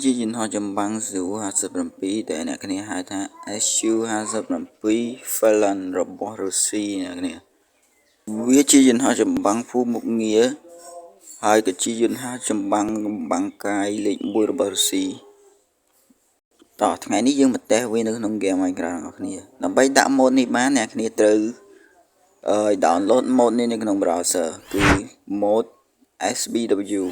ជាយន្តហោះចម្បាំង Su-57 ដែលអ្នកគ្នាហៅថា Su-57 Falcon របស់រុស្ស៊ីអ្នកគ្នាវាជាយន្តហោះចម្បាំងភូមិមុខងារហើយក៏ជាយន្តហោះចម្បាំងកាយលេខ1របស់រុស្ស៊ីតោះថ្ងៃនេះយើងមកតេស្តវានៅក្នុង game Minecraft អ្នកគ្នាដើម្បីដាក់ mode នេះបានអ្នកគ្នាត្រូវdownload mode នេះនៅក្នុង browser គឺ mode SBW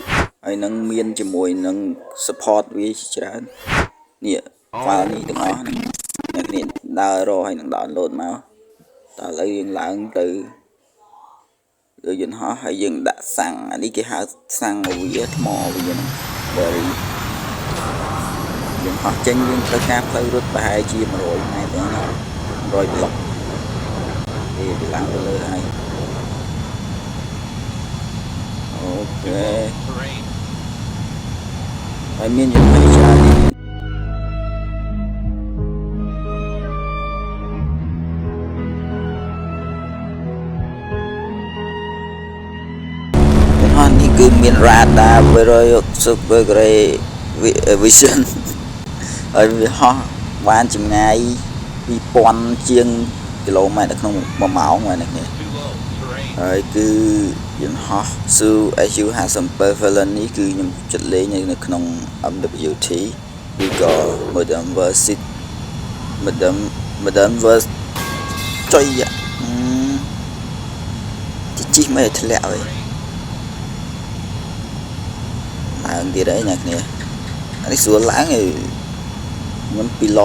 ហើយនឹងមានជាមួយនឹង support វាជាច្រើននេះ file នេះទាំងអស់ហ្នឹងអ្នកគ្នាដើររកហើយនឹង download មកតើឥឡូវយើងឡើងទៅលើយន្តហោះហើយយើងដាក់សាំងអានេះគេហៅសាំងវាថ្មវាហ្នឹង berry យើងហោះចេញយើងត្រូវការផ្លូវរត់ប្រហែលជា100 ម៉ែត្រណា100 block គេឡើងទៅលើហើយអូខេហើយមានយន្តហោះច្រើនយន្តហោះនេះគឺមាន radar super gray vision ហើយវាហោះបានចម្ងាយ 2000 ជាងគីឡូម៉ែត្រក្នុង1ម៉ោងហ្នឹងនេះហើយគឺយន្តហោះ Su-57 Falcon នេះគឺខ្ញុំចិត្តលេងនៅក្នុង MWT ឬក៏ Modern Verse ចុយជីមិនធ្លាក់វិញឡើងទៀតហើយអ្នកគ្នាអានេះស្រួលឡើងខ្ញុំពីឡ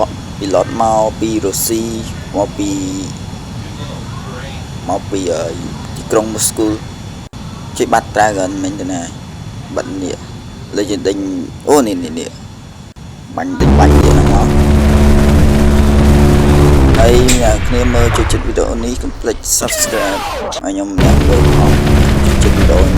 តមកពីរុស្ស៊ីមកពីទីក្រុងមូស្គូជួយបាត់ត្រាវមិនមែនទេណាបាត់នេះលើយើងដេញអូនេះបាញ់ទៀតហ្នឹងមកហើយអ្នកគ្នាមើលចូលចិត្តវីដេអូនេះកុំភ្លេច subscribe ឲ្យខ្ញុំអ្នកមើលផងចូលចិត្តវីដេអូ